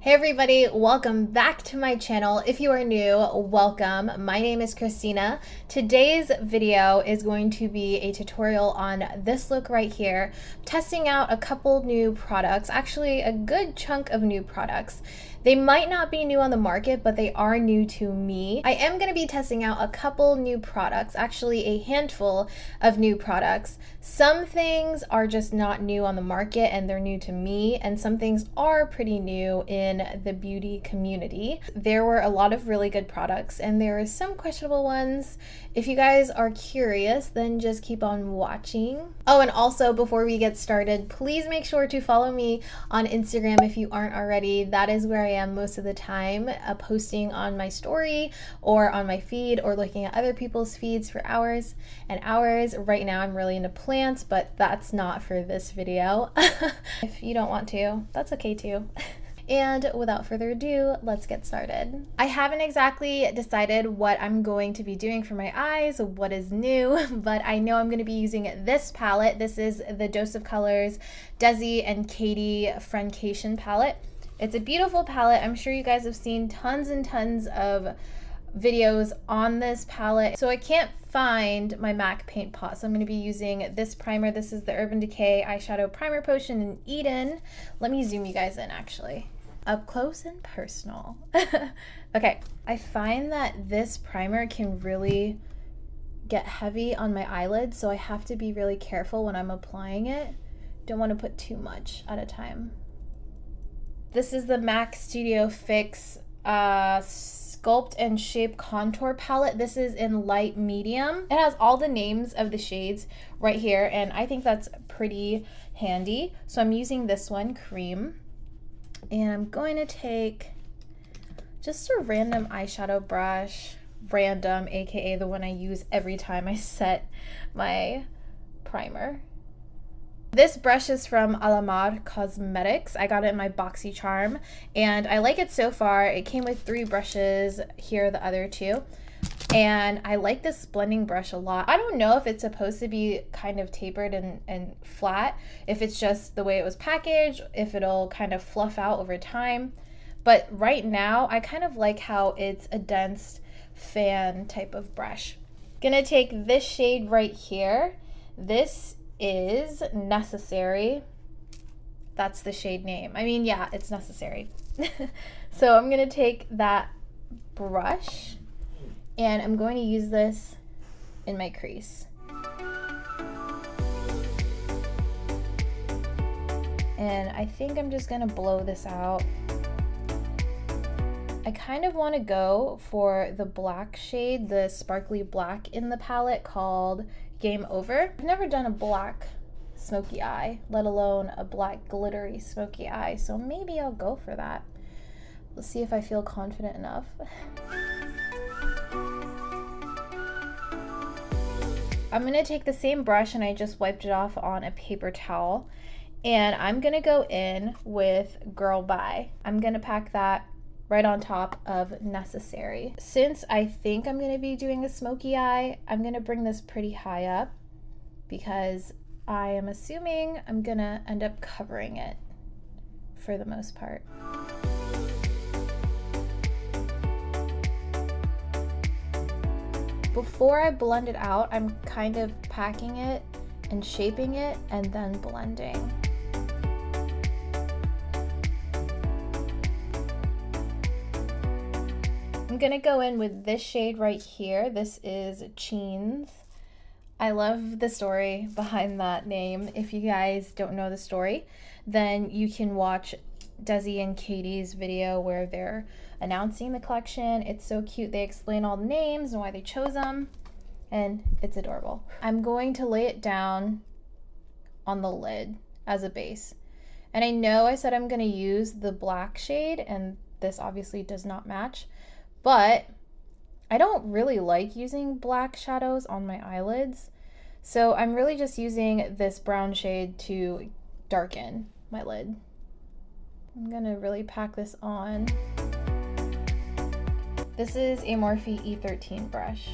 Hey everybody, welcome back to my channel. If you are new, welcome. My name is Christina. Today's video is going to be a tutorial on this look right here, testing out a couple new products, actually a good chunk of new products. They might not be new on the market, but they are new to me. I am going to be testing out a couple new products, actually a handful of new products. Some things are just not new on the market and they're new to me, and some things are pretty new in the beauty community. There were a lot of really good products and there are some questionable ones. If you guys are curious, then just keep on watching. Oh, and also before we get started, please make sure to follow me on Instagram if you aren't already. That is where I am most of the time, posting on my story or on my feed or looking at other people's feeds for hours and hours. Right now I'm really into plants, but that's not for this video. If you don't want to, that's okay too. And without further ado, let's get started. I haven't exactly decided what I'm going to be doing for my eyes, what is new, but I know I'm going to be using this palette. This is the Dose of Colors Desi and Katie FRIENDCATION palette. It's a beautiful palette. I'm sure you guys have seen tons and tons of videos on this palette. So I can't find my MAC paint pot, so I'm going to be using this primer. This is the Urban Decay Eyeshadow Primer Potion in Eden. Let me zoom you guys in actually. Up close and personal. Okay, I find that this primer can really get heavy on my eyelids, so I have to be really careful when I'm applying it. Don't want to put too much at a time. This is the MAC Studio Fix Sculpt and Shape Contour Palette. This is in light medium. It has all the names of the shades right here, and I think that's pretty handy. So I'm using this one, Cream. And I'm going to take just a random eyeshadow brush, random, aka the one I use every time I set my primer. This brush is from Alamar Cosmetics. I got it in my BoxyCharm and I like it so far. It came with 3 brushes, here are the other 2. And I like this blending brush a lot. I don't know if it's supposed to be kind of tapered and flat, if it's just the way it was packaged, if it'll kind of fluff out over time. But right now, I kind of like how it's a dense fan type of brush. Gonna take this shade right here. This is Necessary. That's the shade name. I mean, yeah, it's Necessary. So I'm gonna take that brush and I'm going to use this in my crease. And I think I'm just gonna blow this out. I kind of want to go for the black shade, the sparkly black in the palette called Game Over. I've never done a black smoky eye, let alone a black glittery smoky eye, so maybe I'll go for that. Let's see if I feel confident enough. I'm going to take the same brush and I just wiped it off on a paper towel, and I'm going to go in with Girl Bye. I'm going to pack that right on top of Necessary. Since I think I'm going to be doing a smoky eye, I'm going to bring this pretty high up because I am assuming I'm going to end up covering it for the most part. Before I blend it out, I'm kind of packing it and shaping it and then blending. I'm gonna go in with this shade right here. This is Cheens. I love the story behind that name. If you guys don't know the story, then you can watch Desi and Katie's video where they're announcing the collection. It's so cute. They explain all the names and why they chose them, and it's adorable. I'm going to lay it down on the lid as a base. And I know I said I'm going to use the black shade, and this obviously does not match, but I don't really like using black shadows on my eyelids. So I'm really just using this brown shade to darken my lid. I'm gonna really pack this on. This is a Morphe E13 brush.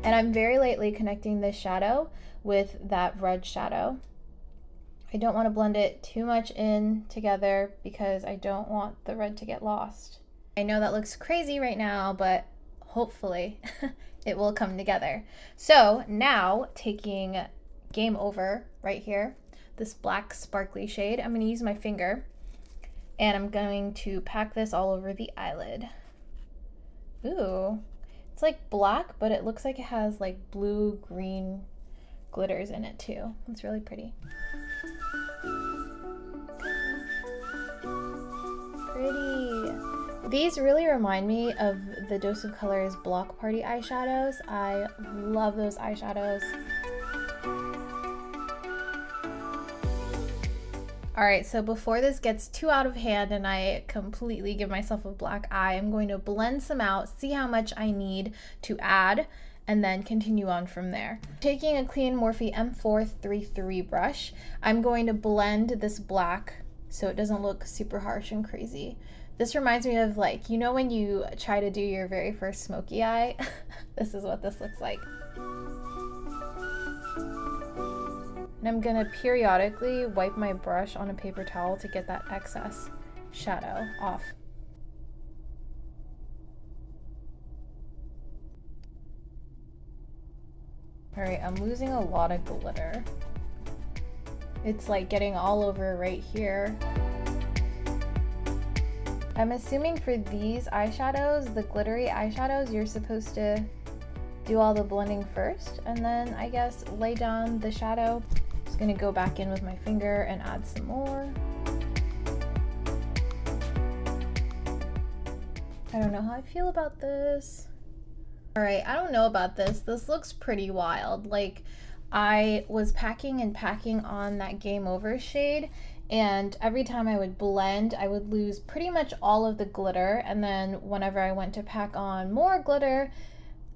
And I'm very lightly connecting this shadow with that red shadow. I don't want to blend it too much in together because I don't want the red to get lost. I know that looks crazy right now, but hopefully it will come together. So now taking Game Over right here, this black sparkly shade, I'm going to use my finger and I'm going to pack this all over the eyelid. Ooh, it's like black, but it looks like it has like blue, green glitters in it too. It's really pretty. Pretty. These really remind me of the Dose of Colors Block Party eyeshadows. I love those eyeshadows. Alright, so before this gets too out of hand and I completely give myself a black eye, I'm going to blend some out, see how much I need to add, and then continue on from there. Taking a clean Morphe M433 brush, I'm going to blend this black so it doesn't look super harsh and crazy. This reminds me of, like, you know when you try to do your very first smoky eye? This is what this looks like. And I'm gonna periodically wipe my brush on a paper towel to get that excess shadow off. Alright, I'm losing a lot of glitter. It's like getting all over right here. I'm assuming for these eyeshadows, the glittery eyeshadows, you're supposed to do all the blending first and then I guess lay down the shadow. Just gonna go back in with my finger and add some more. I don't know how I feel about this. Alright, I don't know about this. This looks pretty wild. Like, I was packing and packing on that Game Over shade, and every time I would blend, I would lose pretty much all of the glitter, and then whenever I went to pack on more glitter,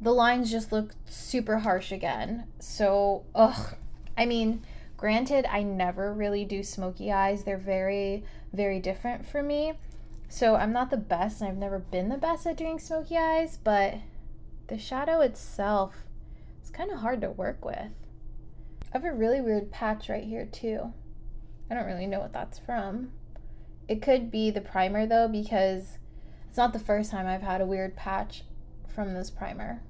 the lines just looked super harsh again. So, ugh. I mean, granted, I never really do smoky eyes. They're very, very different for me. So I'm not the best, and I've never been the best at doing smoky eyes, but the shadow itself is kind of hard to work with. I have a really weird patch right here too. I don't really know what that's from. It could be the primer though, because it's not the first time I've had a weird patch from this primer.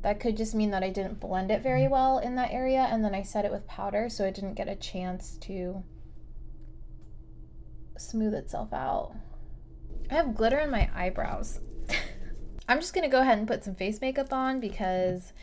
That could just mean that I didn't blend it very well in that area, and then I set it with powder so it didn't get a chance to smooth itself out. I have glitter in my eyebrows. I'm just gonna go ahead and put some face makeup on because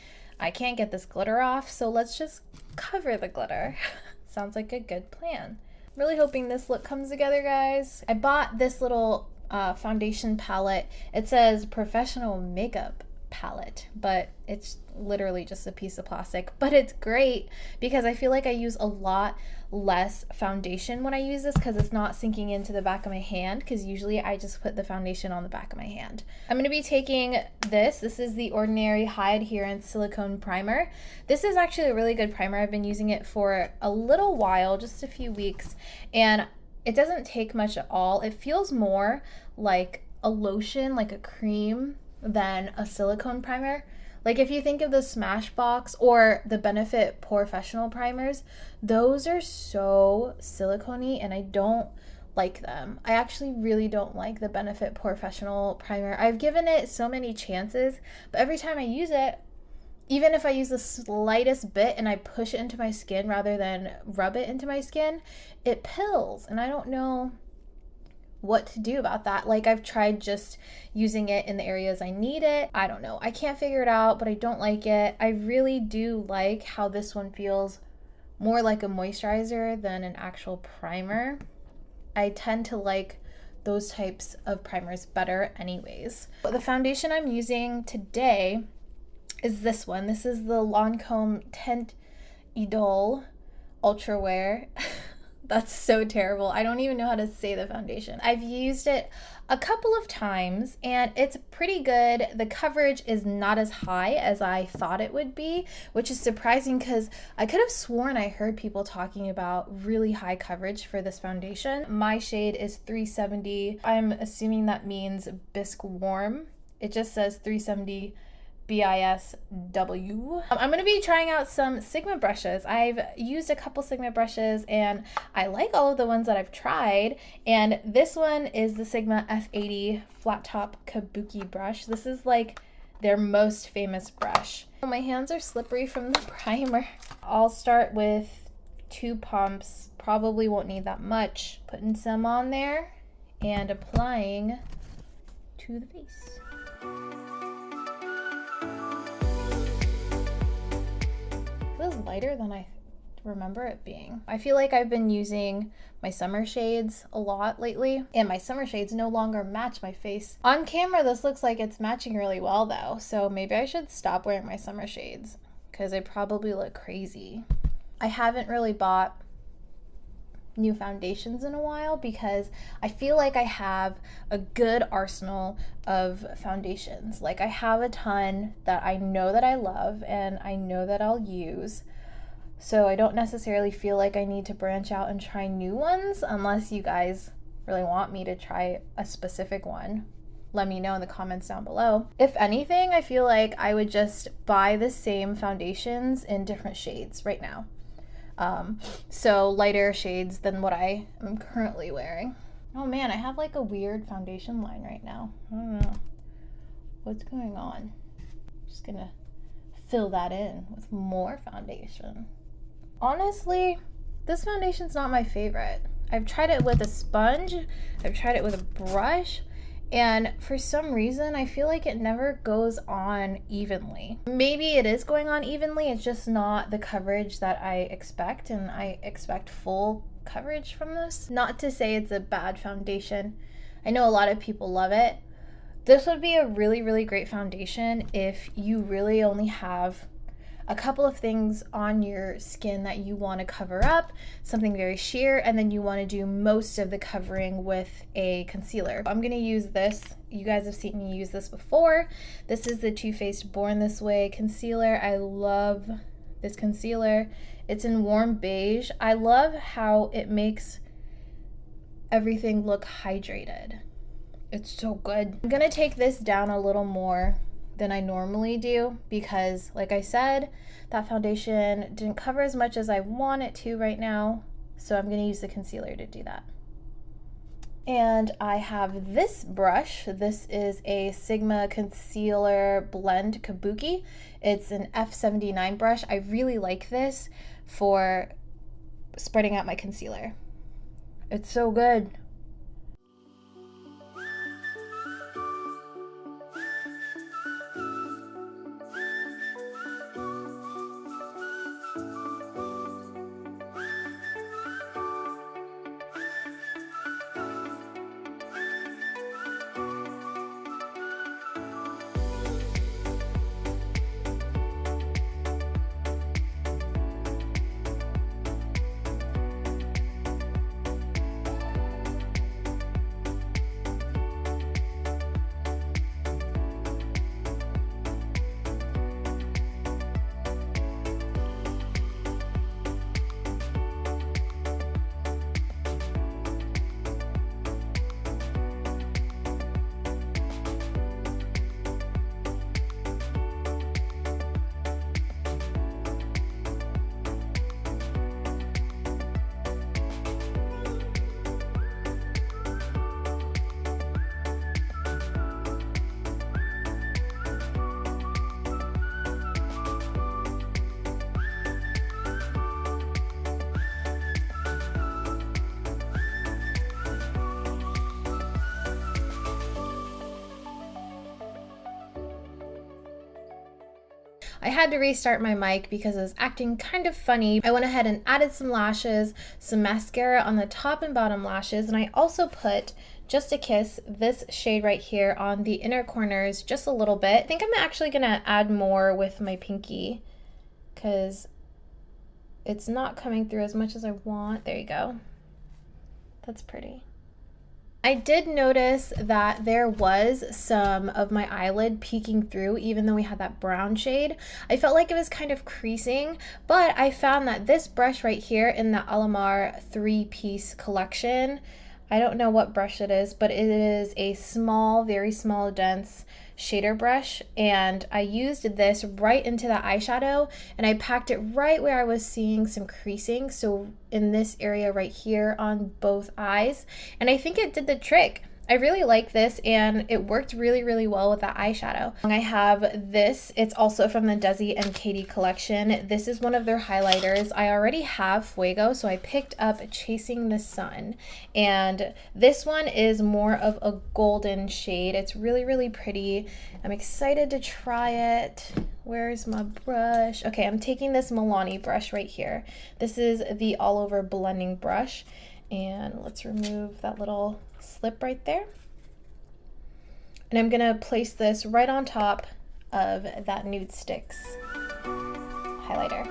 I can't get this glitter off, so let's just cover the glitter. Sounds like a good plan. I'm really hoping this look comes together, guys. I bought this little foundation palette. It says professional makeup palette, but it's literally just a piece of plastic, but it's great because I feel like I use a lot less foundation when I use this because it's not sinking into the back of my hand, because usually I just put the foundation on the back of my hand. I'm going to be taking this is the Ordinary High Adherence Silicone Primer. This is actually a really good primer. I've been using it for a little while, just a few weeks, and it doesn't take much at all. It feels more like a lotion, like a cream, than a silicone primer. Like if you think of the Smashbox or the Benefit Professional primers, those are so silicone-y and I don't like them. I actually really don't like the Benefit Professional primer. I've given it so many chances, but every time I use it, even if I use the slightest bit and I push it into my skin rather than rub it into my skin, it pills, and I don't know what to do about that. Like, I've tried just using it in the areas I need it. I don't know. I can't figure it out, but I don't like it. I really do like how this one feels more like a moisturizer than an actual primer. I tend to like those types of primers better anyways. But the foundation I'm using today is this one. This is the Lancome Teint Idole Ultra Wear. That's so terrible. I don't even know how to say the foundation. I've used it a couple of times and it's pretty good. The coverage is not as high as I thought it would be, which is surprising because I could have sworn I heard people talking about really high coverage for this foundation. My shade is 370. I'm assuming that means Bisque Warm. It just says 370 BISW. I'm going to be trying out some Sigma brushes. I've used a couple Sigma brushes and I like all of the ones that I've tried. And this one is the Sigma F80 flat top kabuki brush. This is like their most famous brush. My hands are slippery from the primer. I'll start with 2 pumps. Probably won't need that much. Putting some on there and applying to the face. It feels lighter than I remember it being. I feel like I've been using my summer shades a lot lately, and my summer shades no longer match my face. On camera, this looks like it's matching really well though, so maybe I should stop wearing my summer shades because I probably look crazy. I haven't really bought new foundations in a while because I feel like I have a good arsenal of foundations. Like I have a ton that I know that I love and I know that I'll use. So I don't necessarily feel like I need to branch out and try new ones unless you guys really want me to try a specific one. Let me know in the comments down below. If anything, I feel like I would just buy the same foundations in different shades right now. So lighter shades than what I am currently wearing. Oh man, I have like a weird foundation line right now. I don't know what's going on. Just gonna fill that in with more foundation. Honestly, this foundation's not my favorite. I've tried it with a sponge, I've tried it with a brush, and for some reason I feel like it never goes on evenly. Maybe it is going on evenly, it's just not the coverage that I expect, and I expect full coverage from this. Not to say it's a bad foundation. I know a lot of people love it. This would be a really, really great foundation if you really only have a couple of things on your skin that you want to cover up, something very sheer, and then you want to do most of the covering with a concealer. I'm going to use this. You guys have seen me use this before. This is the Too Faced Born This Way concealer. I love this concealer. It's in warm beige. I love how it makes everything look hydrated. It's so good. I'm going to take this down a little more than I normally do because, like I said, that foundation didn't cover as much as I want it to right now, so I'm going to use the concealer to do that. And I have this brush. This is a Sigma Concealer Blend Kabuki. It's an F79 brush. I really like this for spreading out my concealer. It's so good. I had to restart my mic because it was acting kind of funny. I went ahead and added some lashes, some mascara on the top and bottom lashes, and I also put Just a Kiss, this shade right here, on the inner corners just a little bit. I think I'm actually gonna add more with my pinky because it's not coming through as much as I want. There you go. That's pretty. I did notice that there was some of my eyelid peeking through even though we had that brown shade. I felt like it was kind of creasing, but I found that this brush right here in the Alamar 3-piece collection, I don't know what brush it is, but it is a small, very small, dense shader brush, and I used this right into the eyeshadow, and I packed it right where I was seeing some creasing, so in this area right here on both eyes, and I think it did the trick. I really like this, and it worked really, really well with that eyeshadow. I have this. It's also from the Desi and Katie collection. This is one of their highlighters. I already have Fuego, so I picked up Chasing the Sun. And this one is more of a golden shade. It's really, really pretty. I'm excited to try it. Where's my brush? Okay, I'm taking this Milani brush right here. This is the All Over Blending brush. And let's remove that little slip right there. And I'm gonna place this right on top of that Nude Sticks highlighter.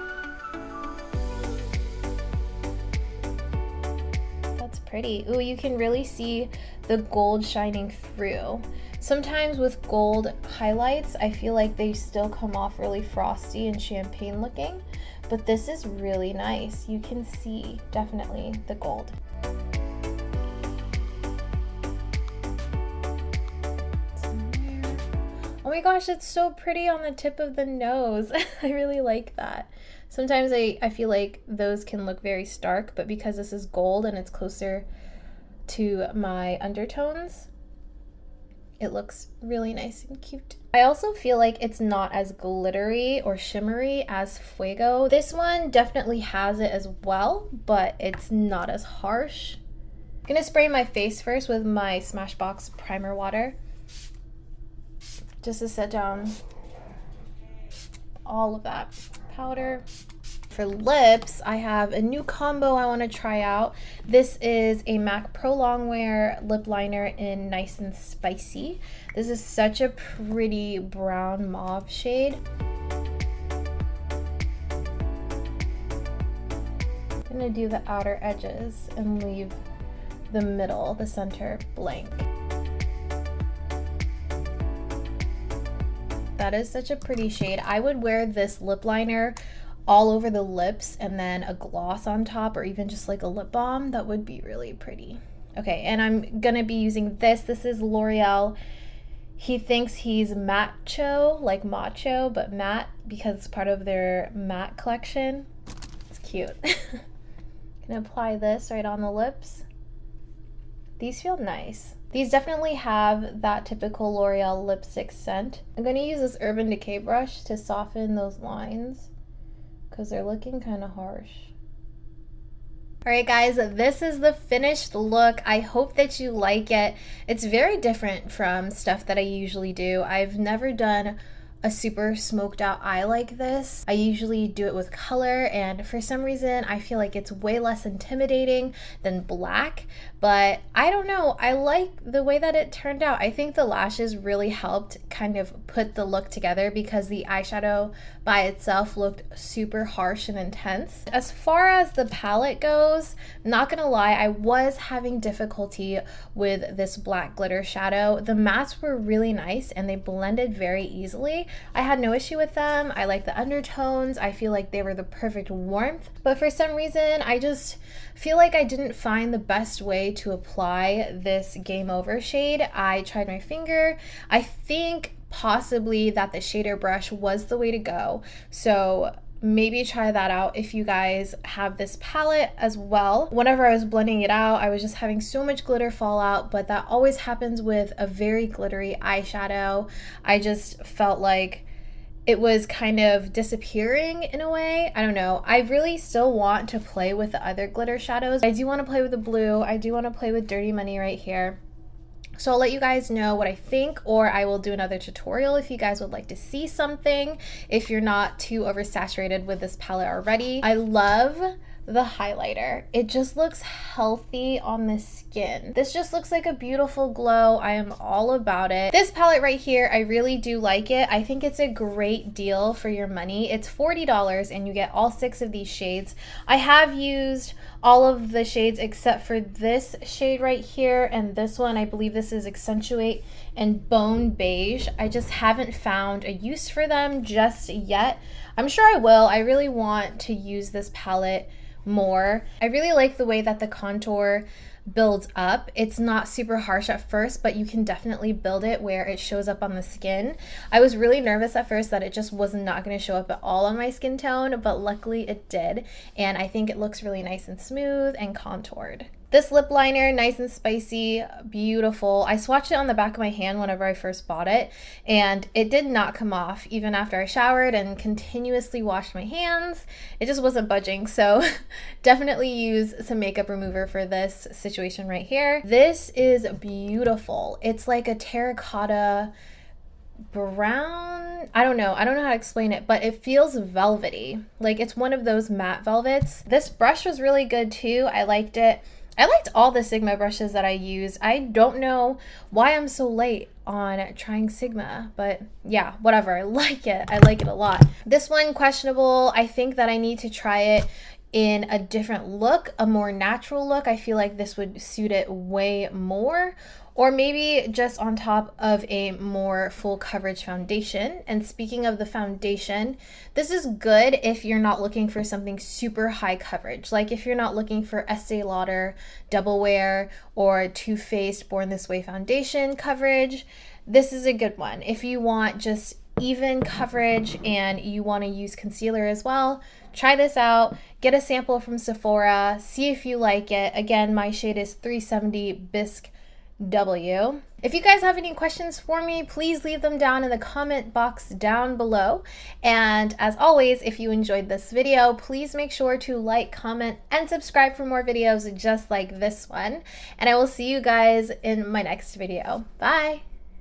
That's pretty. Ooh, you can really see the gold shining through. Sometimes with gold highlights, I feel like they still come off really frosty and champagne looking, but this is really nice. You can see definitely the gold. Oh my gosh, it's so pretty on the tip of the nose. I really like that. Sometimes I feel like those can look very stark, but because this is gold and it's closer to my undertones, it looks really nice and cute. I also feel like it's not as glittery or shimmery as Fuego. This one definitely has it as well, but it's not as harsh. I'm gonna spray my face first with my Smashbox primer water, just to set down all of that powder. For lips, I have a new combo I want to try out. This is a MAC Pro Longwear lip liner in Nice and Spicy. This is such a pretty brown mauve shade. I'm gonna do the outer edges and leave the middle, the center, blank. That is such a pretty shade. I would wear this lip liner all over the lips and then a gloss on top, or even just like a lip balm. That would be really pretty. Okay, and I'm gonna be using this. This is L'Oreal. He thinks he's macho, like macho, but matte, because it's part of their matte collection. It's cute. Gonna apply this right on the lips. These feel nice. These definitely have that typical L'Oreal lipstick scent. I'm gonna use this Urban Decay brush to soften those lines, because they're looking kind of harsh. All right, guys, this is the finished look. I hope that you like it. It's very different from stuff that I usually do. I've never done a super smoked out eye like this. I usually do it with color, and for some reason I feel like it's way less intimidating than black, but I don't know, I like the way that it turned out. I think the lashes really helped kind of put the look together, because the eyeshadow by itself looked super harsh and intense. As far as the palette goes, not gonna lie, I was having difficulty with this black glitter shadow. The mattes were really nice and they blended very easily. I had no issue with them. I like the undertones. I feel like they were the perfect warmth, but for some reason I just feel like I didn't find the best way to apply this Game Over shade. I tried my finger. I think possibly that the shader brush was the way to go, so maybe try that out if you guys have this palette as well. Whenever I was blending it out, I was just having so much glitter fall out, but that always happens with a very glittery eyeshadow. I just felt like it was kind of disappearing in a way. I don't know. I really still want to play with the other glitter shadows. I do want to play with the blue. I do want to play with Dirty Money right here. So I'll let you guys know what I think, or I will do another tutorial if you guys would like to see something, if you're not too oversaturated with this palette already. I love the highlighter. It just looks healthy on the skin. This just looks like a beautiful glow. I am all about it. This palette right here, I really do like it. I think it's a great deal for your money. It's $40 and you get all 6 of these shades. I have used all of the shades except for this shade right here and this one. I believe this is Accentuate and Bone Beige. I just haven't found a use for them just yet. I'm sure I will. I really want to use this palette more. I really like the way that the contour builds up. It's not super harsh at first, but you can definitely build it where it shows up on the skin. I was really nervous at first that it just was not going to show up at all on my skin tone, but luckily it did. And I think it looks really nice and smooth and contoured. This lip liner, nice and spicy, beautiful. I swatched it on the back of my hand whenever I first bought it, and it did not come off even after I showered and continuously washed my hands. It just wasn't budging, so definitely use some makeup remover for this situation right here. This is beautiful. It's like a terracotta brown, I don't know how to explain it, but it feels velvety. Like it's one of those matte velvets. This brush was really good too. I liked it. I liked all the Sigma brushes that I use. I don't know why I'm so late on trying Sigma, but yeah, whatever. I like it. I like it a lot. This one, questionable. I think that I need to try it in a different look, a more natural look. I feel like this would suit it way more, or maybe just on top of a more full coverage foundation. And speaking of the foundation, this is good if you're not looking for something super high coverage. Like if you're not looking for Estee Lauder Double Wear or Too Faced Born This Way foundation coverage, this is a good one. If you want just even coverage and you want to use concealer as well, try this out. Get a sample from Sephora, see if you like it. Again, my shade is 370 Bisque W. If you guys have any questions for me, please leave them down in the comment box down below. And as always, if you enjoyed this video, please make sure to like, comment, and subscribe for more videos just like this one. And I will see you guys in my next video. Bye!